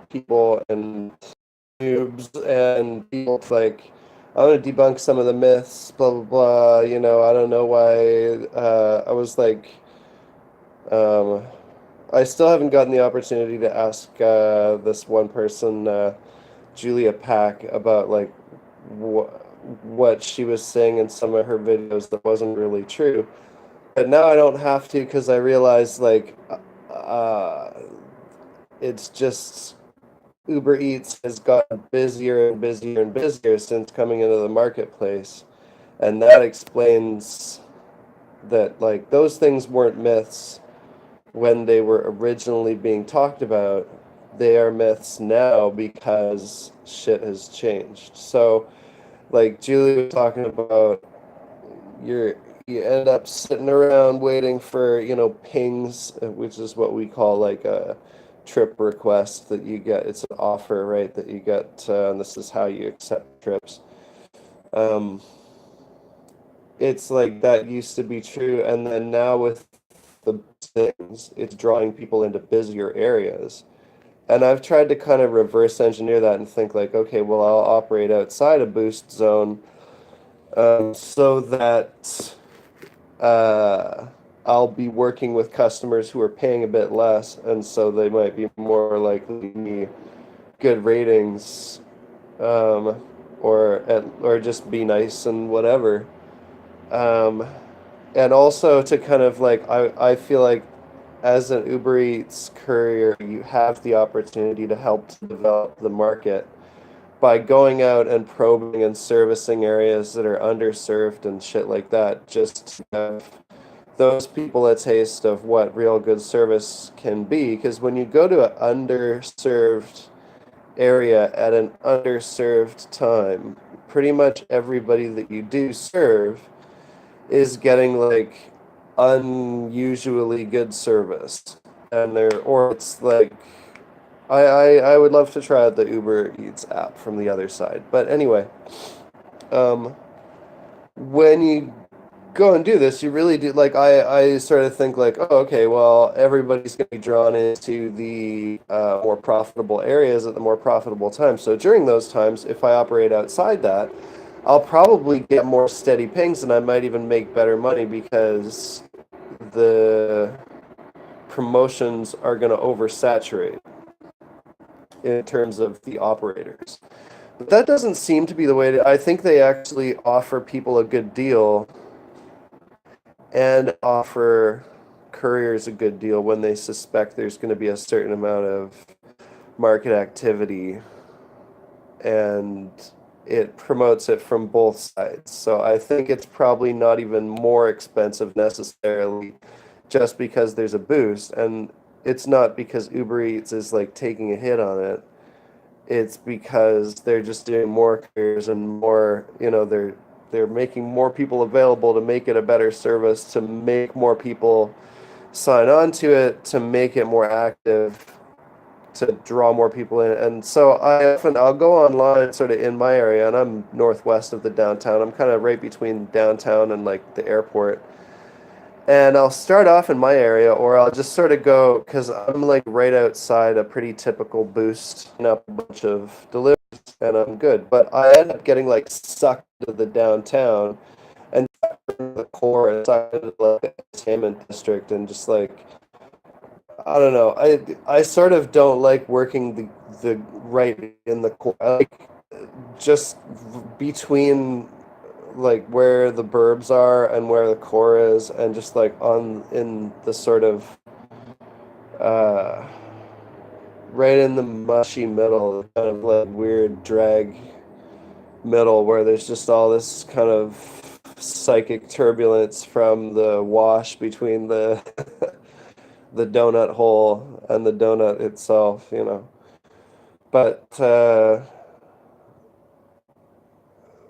people and noobs and people like, I want to debunk some of the myths, blah blah blah. I don't know why. I was like, um, I still haven't gotten the opportunity to ask this one person, Julia Pack, about like what she was saying in some of her videos that wasn't really true. But now I don't have to because I realize like uh, it's just Uber Eats has gotten busier and busier and busier since coming into the marketplace. And that explains that like those things weren't myths when they were originally being talked about. They are myths now because shit has changed. So like Julie was talking about, you're you end up sitting around waiting for, pings, which is what we call like a trip request that you get. It's an offer, right, that you get, and this is how you accept trips. Um, it's like that used to be true, and then now with the things, it's drawing people into busier areas. And I've tried to kind of reverse engineer that and think like, okay, well, I'll operate outside a boost zone, so that uh, I'll be working with customers who are paying a bit less, and so they might be more likely to give me good ratings, um, or just be nice and whatever. Um, and also to kind of like, I feel like as an Uber Eats courier, you have the opportunity to help to develop the market by going out and probing and servicing areas that are underserved and shit like that, just to have those people a taste of what real good service can be. Because when you go to an underserved area at an underserved time, pretty much everybody that you do serve is getting like unusually good service. And or it's like, I would love to try out the Uber Eats app from the other side. But anyway, um, when you go and do this, you really do like I sort of think like, oh, okay, well, everybody's going to be drawn into the more profitable areas at the more profitable times. So during those times, if I operate outside that, I'll probably get more steady pings and I might even make better money because the promotions are going to oversaturate in terms of the operators. But that doesn't seem to be the way I think they actually offer people a good deal and offer couriers a good deal when they suspect there's going to be a certain amount of market activity, and it promotes it from both sides. So I think it's probably not even more expensive necessarily just because there's a boost, and it's not because Uber Eats is like taking a hit on it. It's because they're just doing more couriers and more, they're making more people available to make it a better service, to make more people sign on to it, to make it more active, to draw more people in. And so I'll go online sort of in my area, and I'm northwest of the downtown. I'm kind of right between downtown and like the airport. And I'll start off in my area, or I'll just sort of go, because I'm like right outside a pretty typical boost, up a bunch of deliveries, and I'm good. But I end up getting like sucked into the downtown and sucked into the core and sucked into like the entertainment district, and just like, I don't know. I sort of don't like working the right in the core. I like just between like where the burbs are and where the core is, and just like on in the sort of uh right in the mushy middle, kind of like weird drag middle where there's just all this kind of psychic turbulence from the wash between the the donut hole and the donut itself. But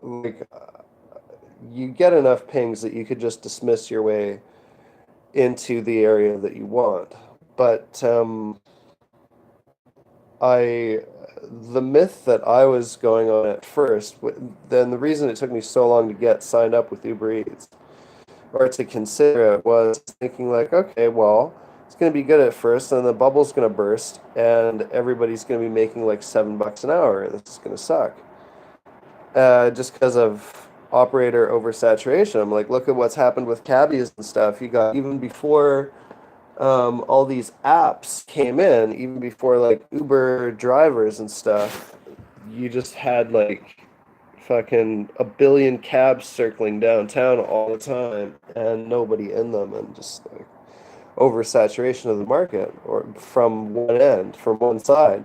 like you get enough pings that you could just dismiss your way into the area that you want. But I, the myth that I was going on at first, then the reason it took me so long to get signed up with Uber Eats or to consider it was thinking like, okay, well, It's going to be good at first, and the bubble's going to burst, and everybody's going to be making like $7 an hour. This is going to suck. Just because of operator oversaturation. I'm like, look at what's happened with cabbies and stuff. You got even before all these apps came in, even before like Uber drivers and stuff, you just had like fucking a billion cabs circling downtown all the time and nobody in them, and just like oversaturation of the market or from one end, from one side.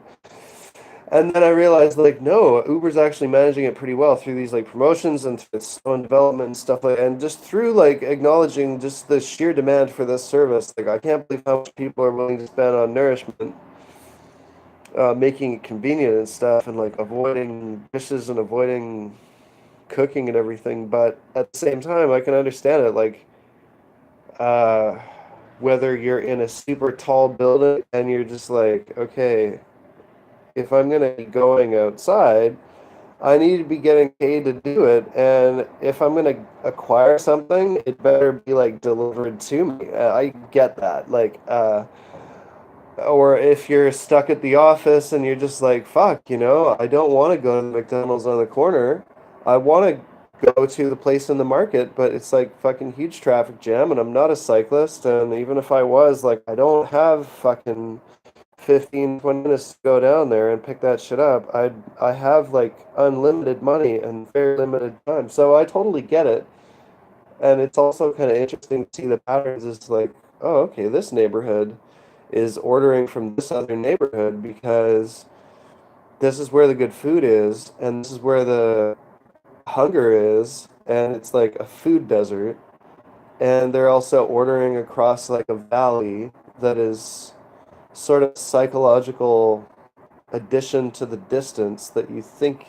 And then I realized, like, no, Uber's actually managing it pretty well through these like promotions and through its own development and stuff like, and just through like acknowledging just the sheer demand for this service. Like, I can't believe how much people are willing to spend on nourishment, making it convenient and stuff, and like avoiding dishes and avoiding cooking and everything. But at the same time, I can understand it. Like, uh, whether you're in a super tall building and you're just like, okay, if I'm gonna be going outside, I need to be getting paid to do it, and if I'm gonna acquire something, it better be like delivered to me. I get that. Like, or if you're stuck at the office and you're just like, fuck, I don't want to go to the McDonald's on the corner. I want to go to the place in the market, but it's like fucking huge traffic jam, and I'm not a cyclist, and even if I was, like, I don't have fucking 15, 20 minutes to go down there and pick that shit up. I have like unlimited money and very limited time. So I totally get it. And it's also kind of interesting to see the patterns. It's like, oh, okay, this neighborhood is ordering from this other neighborhood because this is where the good food is and this is where the hunger is, and it's like a food desert. And they're also ordering across like a valley that is sort of psychological addition to the distance that you think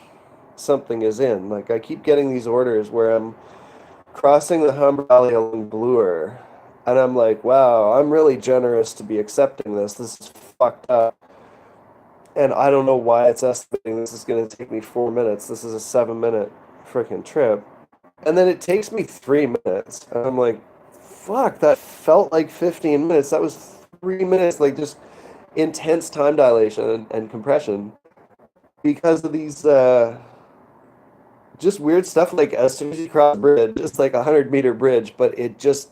something is in. Like, I keep getting these orders where I'm crossing the Humber Valley along Bloor, and I'm like, wow, I'm really generous to be accepting this. This is fucked up. And I don't know why it's estimating this is going to take me 4 minutes. This is a 7 minute freaking trip. And then it takes me 3 minutes. And I'm like, fuck, that felt like 15 minutes. That was 3 minutes, like just intense time dilation and compression because of these just weird stuff. Like, as soon as you cross a bridge, it's like a 100-meter bridge, but it just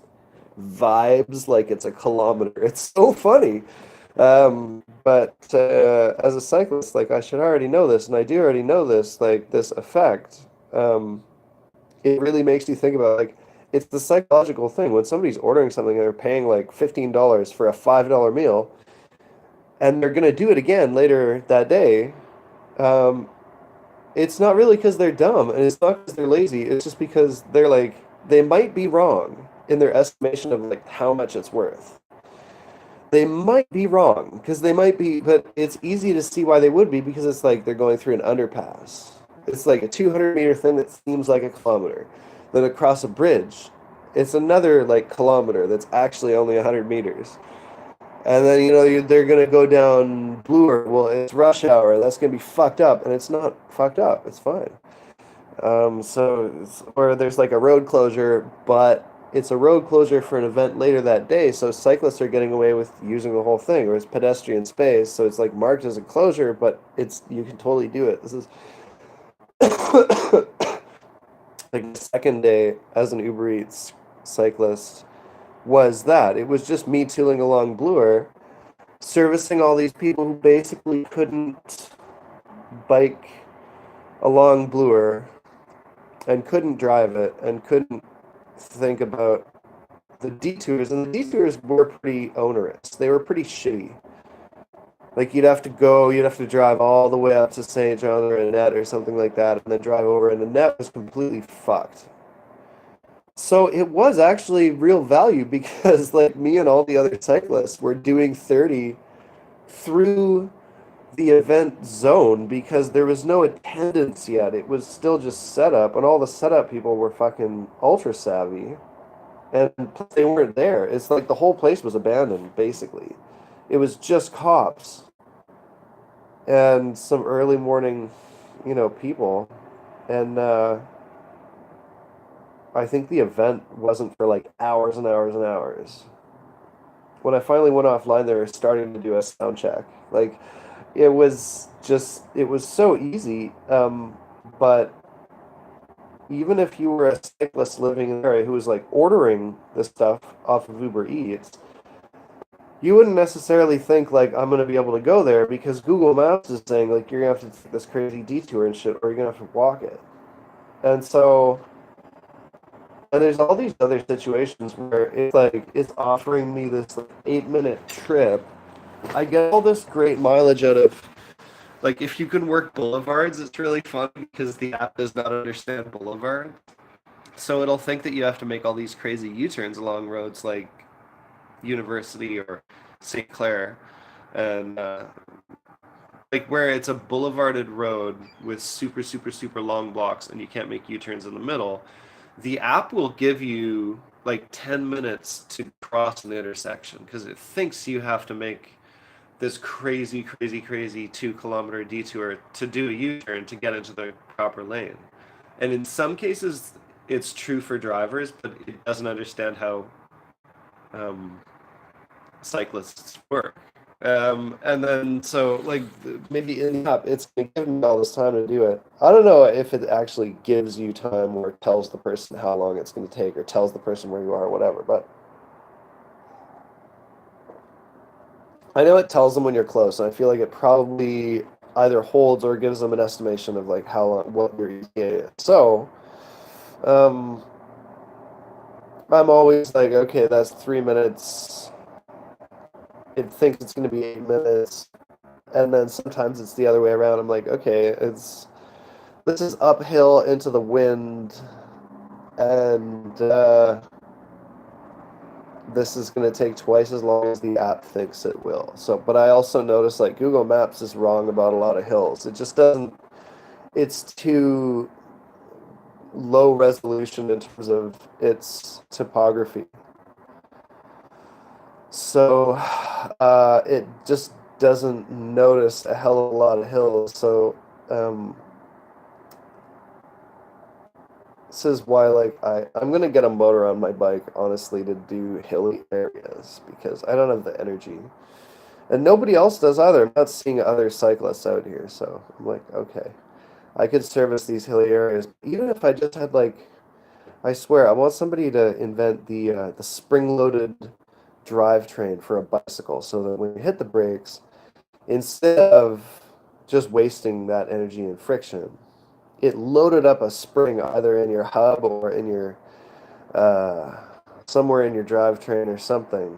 vibes like it's a kilometer. It's so funny. But as a cyclist, like, I should already know this, and I do already know this, like this effect. It really makes you think about, like, it's the psychological thing. When somebody's ordering something and they're paying like $15 for a $5 meal, and they're gonna do it again later that day, um, it's not really because they're dumb, and it's not because they're lazy. It's just because they're like, they might be wrong in their estimation of like how much it's worth. They might be wrong because they might be, but it's easy to see why they would be, because it's like they're going through an underpass. It's like a 200-meter thing that seems like a kilometer. Then across a bridge, it's another like kilometer that's actually only 100 meters. And then, they're going to go down Bloor. Well, it's rush hour. That's going to be fucked up. And it's not fucked up. It's fine. Or there's like a road closure, but it's a road closure for an event later that day. So cyclists are getting away with using the whole thing, or it's pedestrian space. So it's like marked as a closure, but you can totally do it. This is like the second day as an Uber Eats cyclist was that. It was just me tooling along Bloor, servicing all these people who basically couldn't bike along Bloor and couldn't drive it and couldn't think about the detours. And the detours were pretty onerous. They were pretty shitty. Like, you'd have to drive all the way up to St. John or Annette or something like that, and then drive over, and Annette was completely fucked. So it was actually real value because, like, me and all the other cyclists were doing 30 through the event zone because there was no attendance yet. It was still just setup, and all the setup people were fucking ultra savvy, and they weren't there. It's like the whole place was abandoned, basically. It was just cops and some early morning, people. And I think the event wasn't for like hours and hours and hours. when I finally went offline, they were starting to do a sound check. Like it was so easy. But even if you were a cyclist living in the area who was like ordering the stuff off of Uber Eats, you wouldn't necessarily think like I'm gonna be able to go there because Google Maps is saying like you're gonna have to take this crazy detour and shit, or you're gonna have to walk it. And so, and there's all these other situations where it's like it's offering me this like 8 minute trip. I get all this great mileage out of like if you can work boulevards, it's really fun because the app does not understand boulevard. So it'll think that you have to make all these crazy U-turns along roads like University or St. Clair, and like where it's a boulevarded road with super, super, super long blocks and you can't make U-turns in the middle, the app will give you like 10 minutes to cross an intersection because it thinks you have to make this crazy, crazy, crazy 2 kilometer detour to do a U-turn to get into the proper lane. And in some cases, it's true for drivers, but it doesn't understand how um, cyclists work. And then so like maybe in the app, it's gonna give me all this time to do it. I don't know if it actually gives you time or tells the person how long it's gonna take or tells the person where you are or whatever, but I know it tells them when you're close, and I feel like it probably either holds or gives them an estimation of like how long what your ETA is. So, um, I'm always like, okay, that's 3 minutes. It thinks it's going to be 8 minutes, and then sometimes it's the other way around. I'm like, okay, it's this is uphill into the wind, and this is going to take twice as long as the app thinks it will. So, but I also notice like Google Maps is wrong about a lot of hills. It just doesn't. It's too low resolution in terms of its topography. So it just doesn't notice a hell of a lot of hills. So um, this is why like I'm gonna get a motor on my bike, honestly, to do hilly areas because I don't have the energy. And nobody else does either. I'm not seeing other cyclists out here, so I'm like, okay, I could service these hilly areas. Even if I just had like, I swear, I want somebody to invent the spring-loaded drivetrain for a bicycle, so that when you hit the brakes, instead of just wasting that energy and friction, it loaded up a spring either in your hub or in your uh, somewhere in your drivetrain or something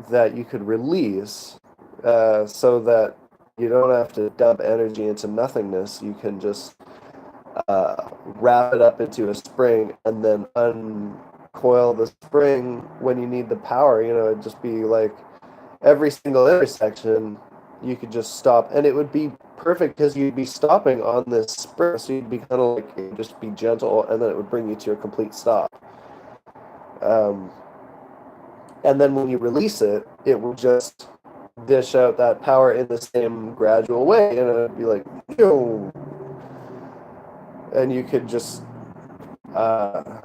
that you could release so that you don't have to dump energy into nothingness. You can just wrap it up into a spring and then uncoil the spring when you need the power. It'd just be like every single intersection you could just stop, and it would be perfect because you'd be stopping on this spring, so you'd be kind of like you'd just be gentle, and then it would bring you to a complete stop. Um, and then when you release it, it will just dish out that power in the same gradual way, and it'd be like, "Phew," and you could just uh,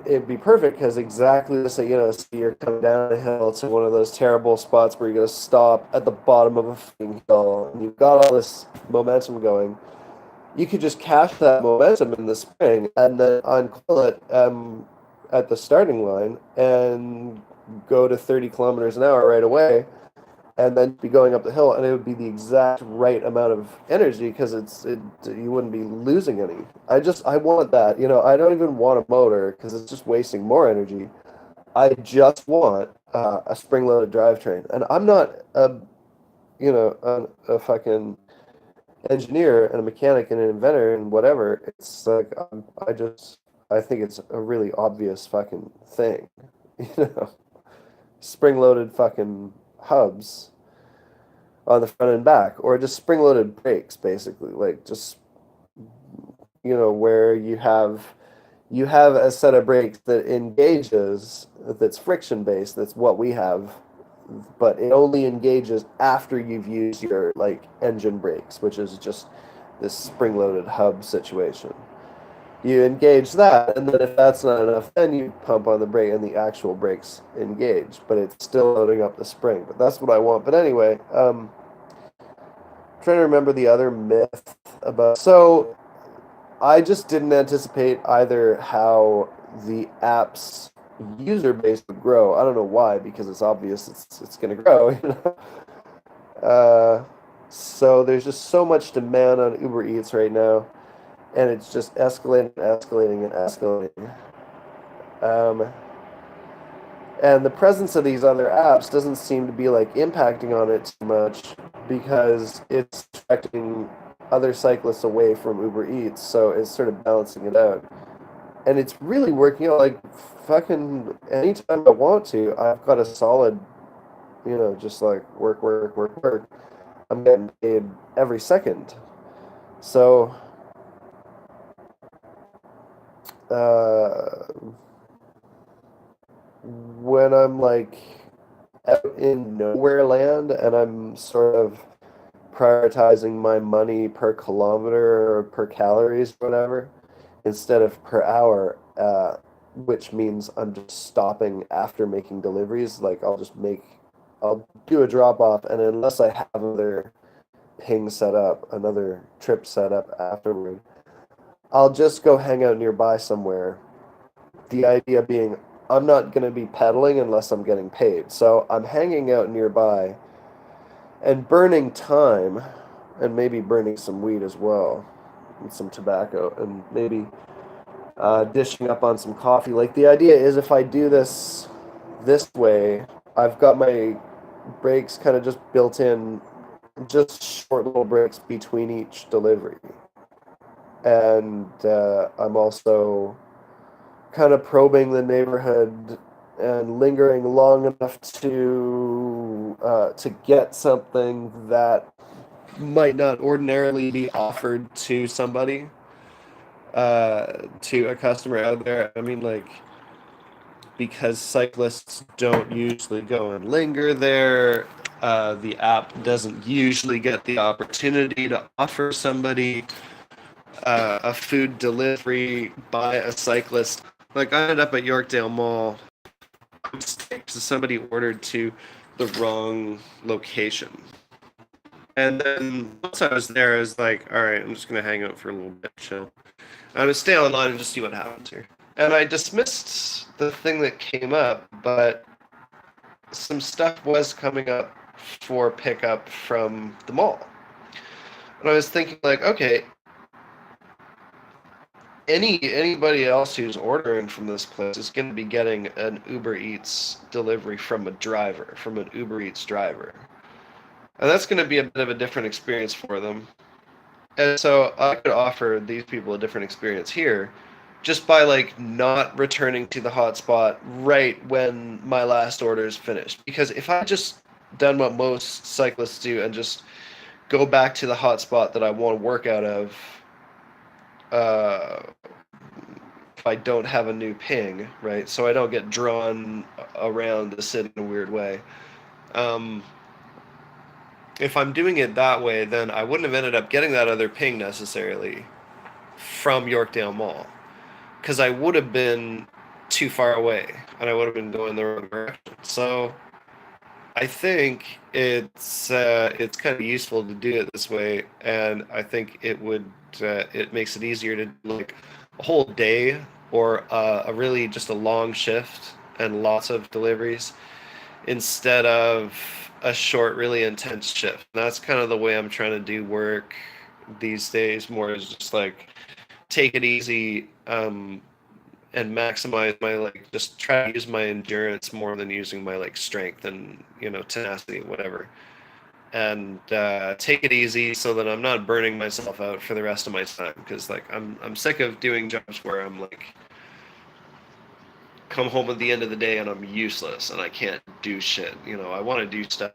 it'd be perfect because exactly so so you're coming down a hill to one of those terrible spots where you're gonna stop at the bottom of a fucking hill and you've got all this momentum going. You could just cache that momentum in the spring and then uncoil it at the starting line and go to 30 kilometers an hour right away and then be going up the hill, and it would be the exact right amount of energy because you wouldn't be losing any. I want that. I don't even want a motor because it's just wasting more energy. I just want a spring-loaded drivetrain, and I'm not a fucking engineer and a mechanic and an inventor and whatever. It's like I think it's a really obvious fucking thing, you know, spring-loaded fucking hubs on the front and back, or just spring-loaded brakes, basically, like just where you have a set of brakes that engages that's friction based. That's what we have, but it only engages after you've used your like engine brakes, which is just this spring-loaded hub situation. You engage that, and then if that's not enough, then you pump on the brake, and the actual brakes engage, but it's still loading up the spring. But that's what I want. But anyway, trying to remember the other myth about. So I just didn't anticipate either how the app's user base would grow. I don't know why, because it's obvious it's going to grow. Uh, so there's just so much demand on Uber Eats right now, and it's just escalating, escalating, and escalating. Um, and the presence of these other apps doesn't seem to be like impacting on it too much because it's attracting other cyclists away from Uber Eats, so it's sort of balancing it out. And it's really working out. Like fucking anytime I want to, I've got a solid, just like work, work, work, work. I'm getting paid every second. So uh, when I'm like out in nowhere land and I'm sort of prioritizing my money per kilometer or per calories, or whatever, instead of per hour, which means I'm just stopping after making deliveries. Like I'll do a drop off, and unless I have another ping set up, another trip set up afterward, I'll just go hang out nearby somewhere. The idea being, I'm not going to be pedaling unless I'm getting paid. So I'm hanging out nearby and burning time and maybe burning some weed as well and some tobacco and maybe dishing up on some coffee. Like the idea is if I do this way, I've got my breaks kind of just built in, just short little breaks between each delivery. And I'm also kind of probing the neighborhood and lingering long enough to get something that might not ordinarily be offered to somebody, to a customer out there. I mean, like, because cyclists don't usually go and linger there, the app doesn't usually get the opportunity to offer somebody a food delivery by a cyclist. Like, I ended up at Yorkdale Mall. Somebody ordered to the wrong location. And then once I was there, I was like, all right, I'm just going to hang out for a little bit, chill. I'm going to stay online and just see what happens here. And I dismissed the thing that came up, but some stuff was coming up for pickup from the mall. And I was thinking, like, okay, anybody else who's ordering from this place is going to be getting an Uber Eats delivery from a driver, from an Uber Eats driver. And that's going to be a bit of a different experience for them. And so I could offer these people a different experience here just by like not returning to the hotspot right when my last order is finished. Because if I just done what most cyclists do and just go back to the hotspot that I want to work out of, uh, if I don't have a new ping, right? So I don't get drawn around the city in a weird way. Um, if I'm doing it that way, then I wouldn't have ended up getting that other ping necessarily from Yorkdale Mall because I would have been too far away and I would have been going the wrong direction. So I think it's kind of useful to do it this way, and I think it makes it easier to like a whole day or a really just a long shift and lots of deliveries instead of a short, really intense shift. And that's kind of the way I'm trying to do work these days. More is just like take it easy, and maximize my like just try to use my endurance more than using my like strength and tenacity, whatever. And take it easy so that I'm not burning myself out for the rest of my time because like I'm sick of doing jobs where I'm like come home at the end of the day and I'm useless and I can't do shit. I want to do stuff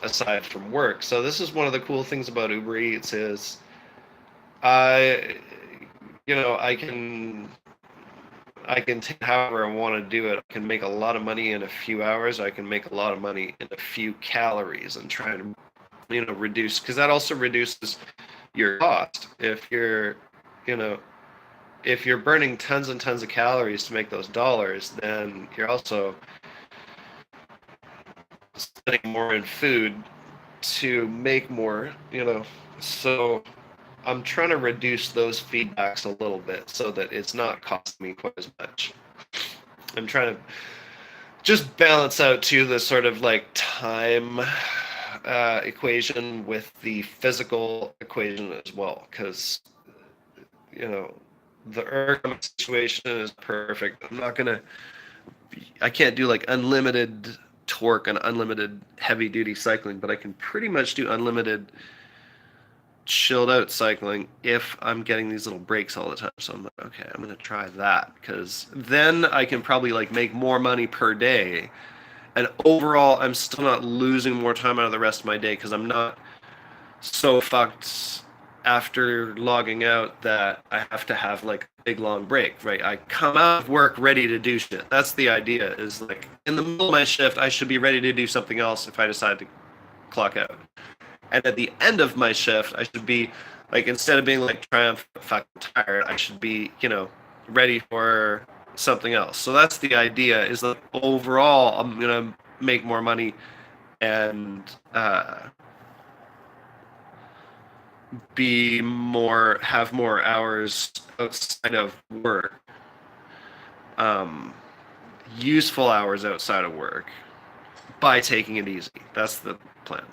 aside from work. So this is one of the cool things about Uber Eats is I I can take however I want to do it. I can make a lot of money in a few hours. I can make a lot of money in a few calories and try to reduce because that also reduces your cost if you're you know if you're burning tons and tons of calories to make those dollars, then you're also spending more in food to make more, you know. So I'm trying to reduce those feedbacks a little bit so that it's not costing me quite as much. I'm trying to just balance out to the sort of like time equation with the physical equation as well, because you know the ergonomic situation is perfect. I can't do like unlimited torque and unlimited heavy duty cycling, but I can pretty much do unlimited chilled out cycling if I'm getting these little breaks all the time. So I'm like, okay, I'm gonna try that because then I can probably like make more money per day, and overall I'm still not losing more time out of the rest of my day because I'm not so fucked after logging out that I have to have like a big long break, right? I come out of work ready to do shit. That's the idea, is like in the middle of my shift I should be ready to do something else if I decide to clock out. And at the end of my shift, I should be like, instead of being like triumphant, fucking tired, I should be, you know, ready for something else. So that's the idea. Is that overall, I'm gonna make more money and be more, have more hours outside of work, um, useful hours outside of work by taking it easy. That's the plan.